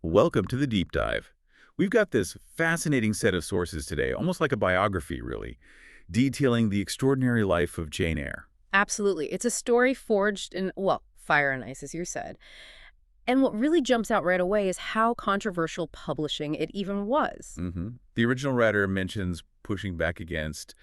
Welcome to the deep dive. We've got this fascinating set of sources today, almost like a biography, really, detailing the extraordinary life of Jane Eyre. Absolutely. It's a story forged in, well, fire and ice, as you said. And what really jumps out right away is how controversial publishing it even was. The original writer mentions pushing back against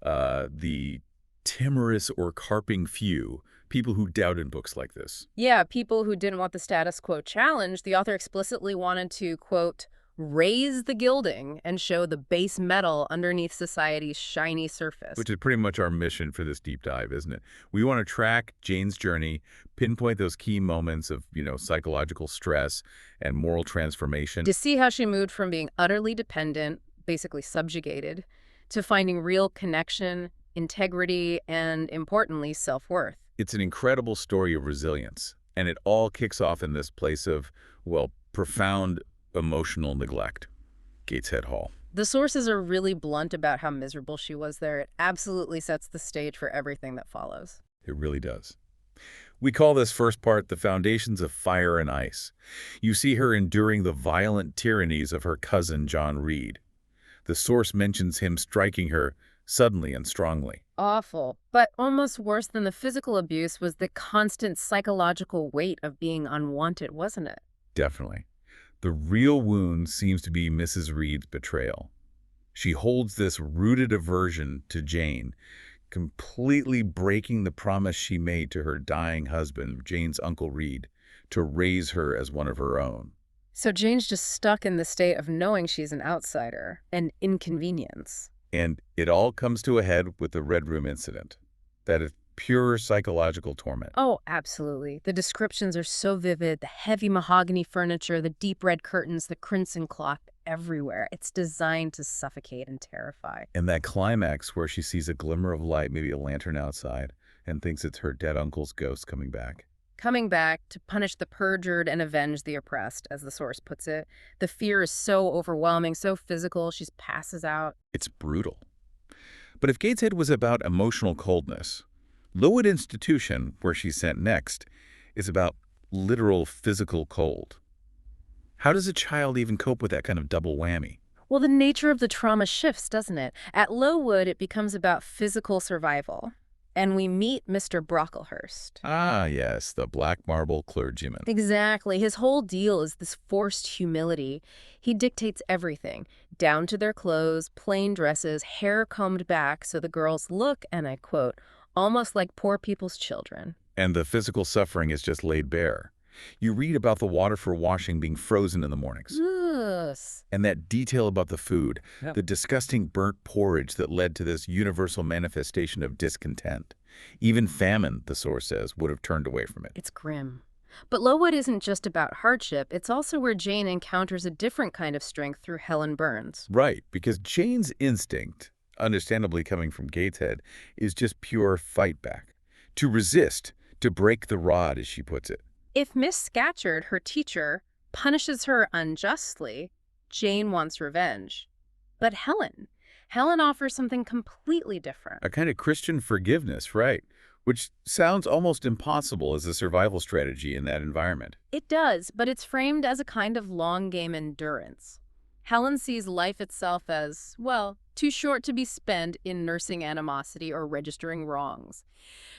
the timorous or carping few, people who doubted books like this. Yeah, people who didn't want the status quo challenged, the author explicitly wanted to, quote, raise the gilding and show the base metal underneath society's shiny surface. Which is pretty much our mission for this deep dive, isn't it? We want to track Jane's journey, pinpoint those key moments of, psychological stress and moral transformation. To see how she moved from being utterly dependent, basically subjugated, to finding real connection, integrity, and importantly, self-worth. It's an incredible story of resilience, and it all kicks off in this place of, well, profound emotional neglect, Gateshead Hall. The sources are really blunt about how miserable she was there. It absolutely sets the stage for everything that follows. It really does. We call this first part the foundations of fire and ice. You see her enduring the violent tyrannies of her cousin, John Reed. The source mentions him striking her suddenly and strongly. Awful. But almost worse than the physical abuse was the constant psychological weight of being unwanted, wasn't it? Definitely. The real wound seems to be Mrs. Reed's betrayal. She holds this rooted aversion to Jane, completely breaking the promise she made to her dying husband, Jane's Uncle Reed, to raise her as one of her own. So Jane's just stuck in the state of knowing she's an outsider, an inconvenience. And it all comes to a head with the Red Room incident. That is pure psychological torment. Oh, absolutely. The descriptions are so vivid. The heavy mahogany furniture, the deep red curtains, the crimson cloth everywhere. It's designed to suffocate and terrify. And that climax where she sees a glimmer of light, maybe a lantern outside, and thinks it's her dead uncle's ghost coming back. Coming back to punish the perjured and avenge the oppressed, as the source puts it. The fear is so overwhelming, so physical, she passes out. It's brutal. But if Gateshead was about emotional coldness, Lowood Institution, where she's sent next, is about literal physical cold. How does a child even cope with that kind of double whammy? Well, the nature of the trauma shifts, doesn't it? At Lowood, it becomes about physical survival. And we meet Mr. Brocklehurst. Ah, yes, the black marble clergyman. Exactly. His whole deal is this forced humility. He dictates everything, down to their clothes, plain dresses, hair combed back so the girls look, and I quote, almost like poor people's children. And the physical suffering is just laid bare. You read about the water for washing being frozen in the mornings. Yes. And that detail about the food, Yep. the disgusting burnt porridge that led to this universal manifestation of discontent. Even famine, the source says, would have turned away from it. It's grim. But Lowood isn't just about hardship. It's also where Jane encounters a different kind of strength through Helen Burns. Right, because Jane's instinct, understandably coming from Gateshead, is just pure fight back. To resist, to break the rod, as she puts it. If Miss Scatcherd, her teacher, punishes her unjustly, Jane wants revenge. But Helen offers something completely different. A kind of Christian forgiveness, right? Which sounds almost impossible as a survival strategy in that environment. It does, but it's framed as a kind of long-game endurance. Helen sees life itself as, well, too short to be spent in nursing animosity or registering wrongs.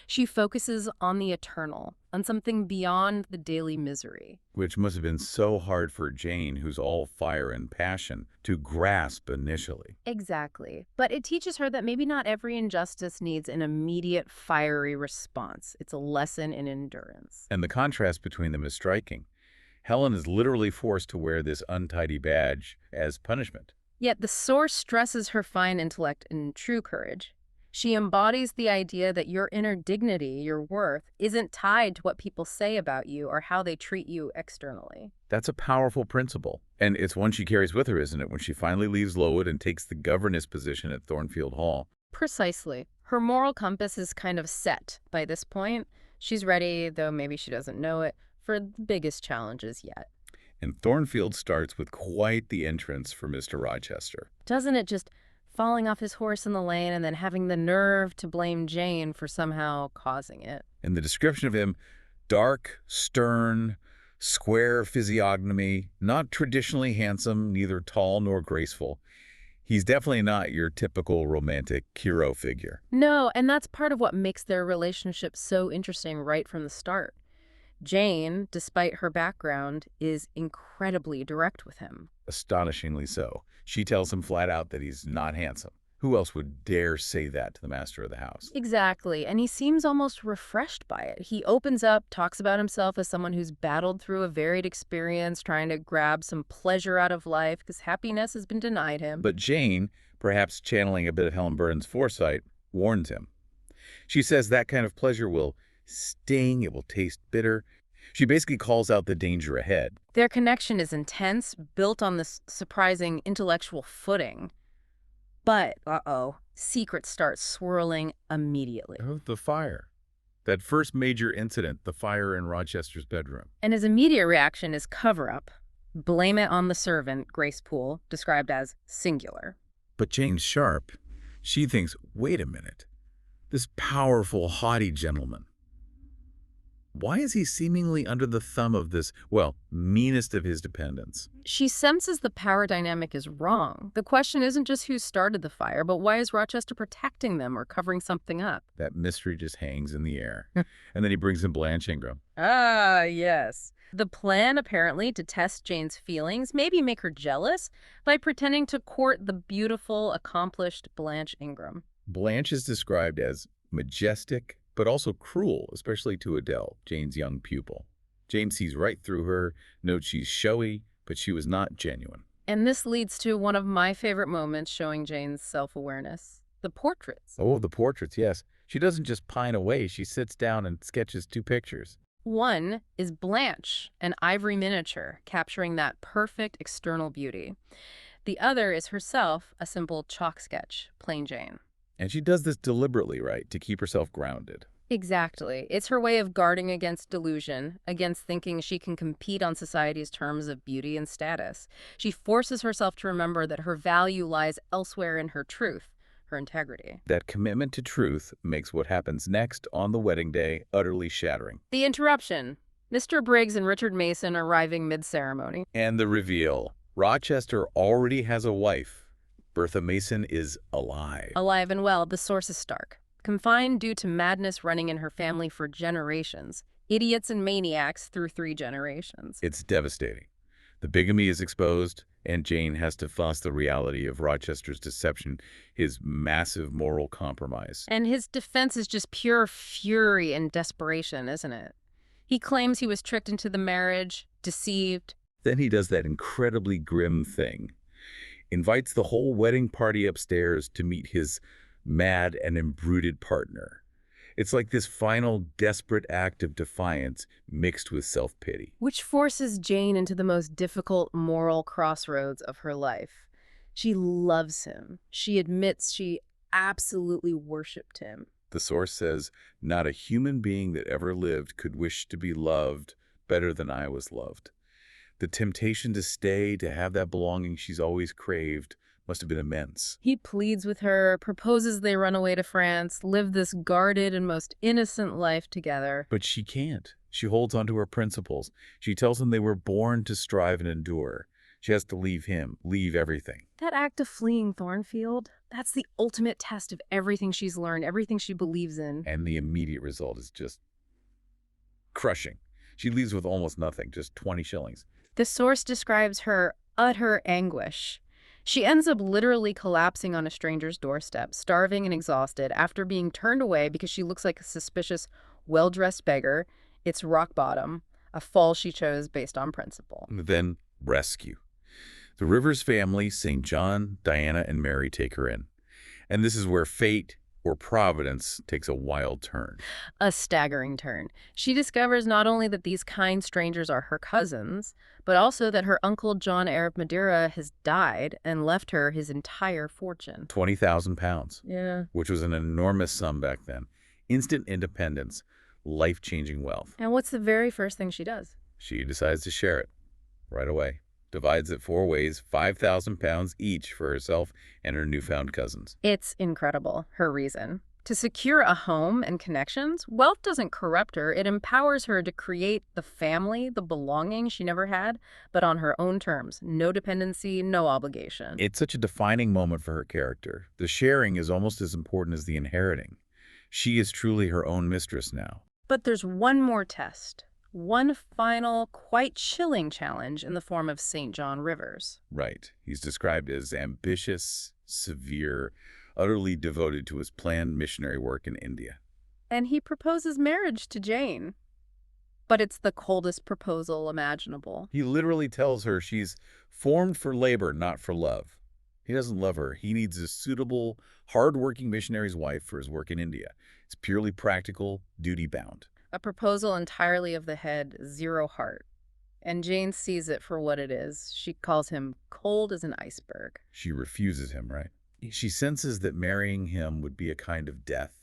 She focuses on the eternal, on something beyond the daily misery. Which must have been so hard for Jane, who's all fire and passion, to grasp initially. Exactly. But it teaches her that maybe not every injustice needs an immediate, fiery response. It's a lesson in endurance. And the contrast between them is striking. Helen is literally forced to wear this untidy badge as punishment. Yet the source stresses her fine intellect and true courage. She embodies the idea that your inner dignity, your worth, isn't tied to what people say about you or how they treat you externally. That's a powerful principle. And it's one she carries with her, isn't it, when she finally leaves Lowood and takes the governess position at Thornfield Hall. Precisely. Her moral compass is kind of set by this point. She's ready, though maybe she doesn't know it, for the biggest challenges yet. And Thornfield starts with quite the entrance for Mr. Rochester. Doesn't it just falling off his horse in the lane and then having the nerve to blame Jane for somehow causing it? And the description of him, dark, stern, Square physiognomy, not traditionally handsome, neither tall nor graceful. He's definitely not your typical romantic hero figure. No, and that's part of what makes their relationship so interesting right from the start. Jane, despite her background, is incredibly direct with him. Astonishingly so. She tells him flat out that he's not handsome. Who else would dare say that to the master of the house? Exactly, and he seems almost refreshed by it. He opens up, talks about himself as someone who's battled through a varied experience, trying to grab some pleasure out of life because happiness has been denied him. But Jane, perhaps channeling a bit of Helen Burns' foresight, warns him. She says that kind of pleasure will sting, it will taste bitter. She basically calls out the danger ahead. Their connection is intense, built on this surprising intellectual footing. But, secrets start swirling immediately. Oh, the fire. That first major incident, the fire in Rochester's bedroom. And his immediate reaction is cover-up. Blame it on the servant, Grace Poole, described as singular. But Jane's sharp. She thinks, wait a minute. This powerful, haughty gentleman. Why is he seemingly under the thumb of this, well, meanest of his dependents? She senses the power dynamic is wrong. The question isn't just who started the fire, but why is Rochester protecting them or covering something up? That mystery just hangs in the air. And then he brings in Blanche Ingram. Ah, yes. The plan, apparently, to test Jane's feelings, maybe make her jealous, by pretending to court the beautiful, accomplished Blanche Ingram. Blanche is described as majestic, but also cruel, especially to Adele, Jane's young pupil. Jane sees right through her, notes she's showy, but she was not genuine. And this leads to one of my favorite moments showing Jane's self-awareness. The portraits. Oh, the portraits, yes. She doesn't just pine away, she sits down and sketches 2 pictures. One is Blanche, an ivory miniature, capturing that perfect external beauty. The other is herself, a simple chalk sketch, plain Jane. And she does this deliberately, right, to keep herself grounded. Exactly. It's her way of guarding against delusion, against thinking she can compete on society's terms of beauty and status. She forces herself to remember that her value lies elsewhere in her truth, her integrity. That commitment to truth makes what happens next on the wedding day utterly shattering. The interruption. Mr. Briggs and Richard Mason arriving mid-ceremony. And the reveal. Rochester already has a wife. Bertha Mason is alive. Alive and well, the source is stark. Confined due to madness running in her family for generations. Idiots and maniacs through 3 generations. It's devastating. The bigamy is exposed, and Jane has to face the reality of Rochester's deception, his massive moral compromise. And his defense is just pure fury and desperation, isn't it? He claims he was tricked into the marriage, deceived. Then he does that incredibly grim thing. Invites the whole wedding party upstairs to meet his mad and embruted partner. It's like this final desperate act of defiance mixed with self-pity. Which forces Jane into the most difficult moral crossroads of her life. She loves him. She admits she absolutely worshipped him. The source says, not a human being that ever lived could wish to be loved better than I was loved. The temptation to stay, to have that belonging she's always craved, must have been immense. He pleads with her, proposes they run away to France, live this guarded and most innocent life together. But she can't. She holds on to her principles. She tells him they were born to strive and endure. She has to leave him, leave everything. That act of fleeing Thornfield, that's the ultimate test of everything she's learned, everything she believes in. And the immediate result is just crushing. She leaves with almost nothing, just 20 shillings. The source describes her utter anguish. She ends up literally collapsing on a stranger's doorstep, starving and exhausted, after being turned away because she looks like a suspicious, well-dressed beggar. It's rock bottom, a fall she chose based on principle. Then rescue. The Rivers family, St. John, Diana, and Mary take her in. And this is where fate, or providence, takes a wild turn. A staggering turn. She discovers not only that these kind strangers are her cousins, but also that her uncle John Eyre of Madeira has died and left her his entire fortune. 20,000 pounds. Yeah. Which was an enormous sum back then. Instant independence, life-changing wealth. And what's the very first thing she does? She decides to share it right away. Divides it 4 ways, 5,000 pounds each for herself and her newfound cousins. It's incredible, her reason. To secure a home and connections, wealth doesn't corrupt her. It empowers her to create the family, the belonging she never had, but on her own terms. No dependency, no obligation. It's such a defining moment for her character. The sharing is almost as important as the inheriting. She is truly her own mistress now. But there's one more test. One final, quite chilling challenge in the form of St. John Rivers. Right. He's described as ambitious, severe, utterly devoted to his planned missionary work in India. And he proposes marriage to Jane. But it's the coldest proposal imaginable. He literally tells her she's formed for labor, not for love. He doesn't love her. He needs a suitable, hard-working missionary's wife for his work in India. It's purely practical, duty-bound. A proposal entirely of the head, zero heart. And Jane sees it for what it is. She calls him cold as an iceberg. She refuses him, right? She senses that marrying him would be a kind of death,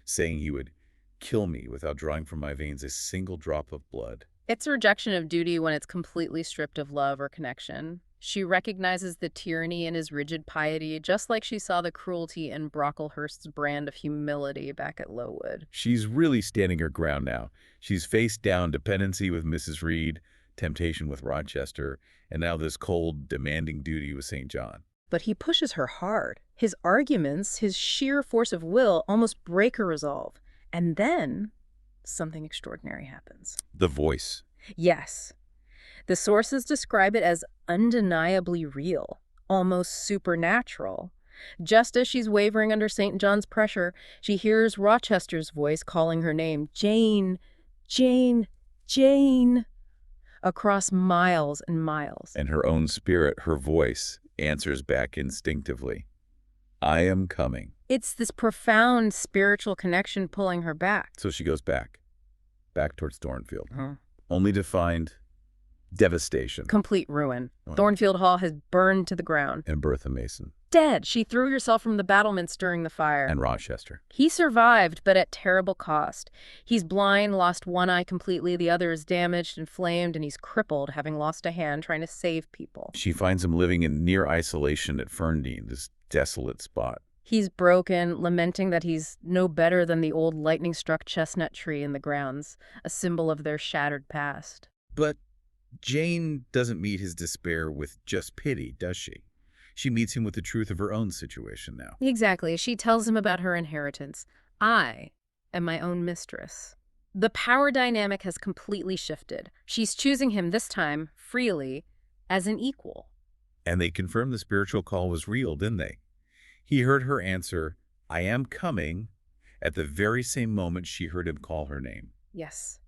saying he would kill me without drawing from my veins a single drop of blood. It's a rejection of duty when it's completely stripped of love or connection. She recognizes the tyranny in his rigid piety, just like she saw the cruelty in Brocklehurst's brand of humility back at Lowood. She's really standing her ground now. She's faced down dependency with Mrs. Reed, temptation with Rochester, and now this cold, demanding duty with St. John. But he pushes her hard. His arguments, his sheer force of will, almost break her resolve. And then something extraordinary happens. The voice. Yes. The sources describe it as undeniably real, almost supernatural. Just as she's wavering under St. John's pressure, she hears Rochester's voice calling her name, Jane, Jane, Jane, across miles and miles. And her own spirit, her voice, answers back instinctively. I am coming. It's this profound spiritual connection pulling her back. So she goes back towards Thornfield, Uh-huh. only to find devastation. Complete ruin. Wow. Thornfield Hall has burned to the ground. And Bertha Mason. Dead. She threw herself from the battlements during the fire. And Rochester. He survived, but at terrible cost. He's blind, lost one eye completely, the other is damaged, inflamed, and he's crippled, having lost a hand trying to save people. She finds him living in near isolation at Ferndean, this desolate spot. He's broken, lamenting that he's no better than the old lightning-struck chestnut tree in the grounds, a symbol of their shattered past. But Jane doesn't meet his despair with just pity, does she? She meets him with the truth of her own situation now. Exactly. She tells him about her inheritance. I am my own mistress. The power dynamic has completely shifted. She's choosing him this time, freely, as an equal. And they confirmed the spiritual call was real, didn't they? He heard her answer, I am coming, at the very same moment she heard him call her name. Yes.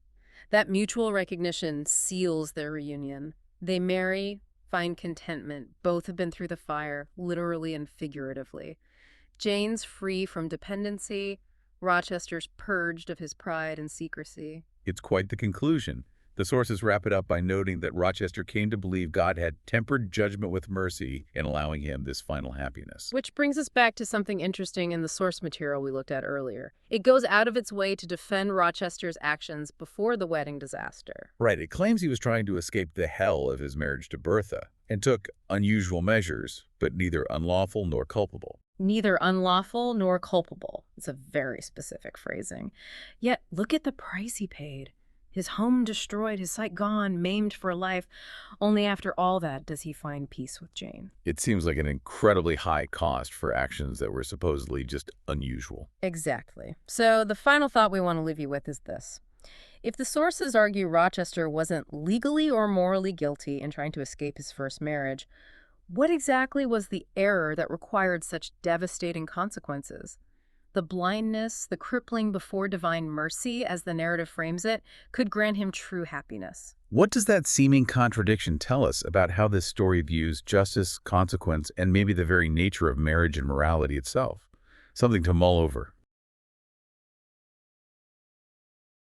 That mutual recognition seals their reunion. They marry, find contentment. Both have been through the fire, literally and figuratively. Jane's free from dependency. Rochester's purged of his pride and secrecy. It's quite the conclusion. The sources wrap it up by noting that Rochester came to believe God had tempered judgment with mercy in allowing him this final happiness. Which brings us back to something interesting in the source material we looked at earlier. It goes out of its way to defend Rochester's actions before the wedding disaster. Right, it claims he was trying to escape the hell of his marriage to Bertha and took unusual measures, but neither unlawful nor culpable. Neither unlawful nor culpable. It's a very specific phrasing. Yet, look at the price he paid. His home destroyed, his sight gone, maimed for life. Only after all that does he find peace with Jane. It seems like an incredibly high cost for actions that were supposedly just unusual. Exactly. So the final thought we want to leave you with is this. If the sources argue Rochester wasn't legally or morally guilty in trying to escape his first marriage, what exactly was the error that required such devastating consequences? The blindness, the crippling before divine mercy, as the narrative frames it, could grant him true happiness. What does that seeming contradiction tell us about how this story views justice, consequence, and maybe the very nature of marriage and morality itself? Something to mull over.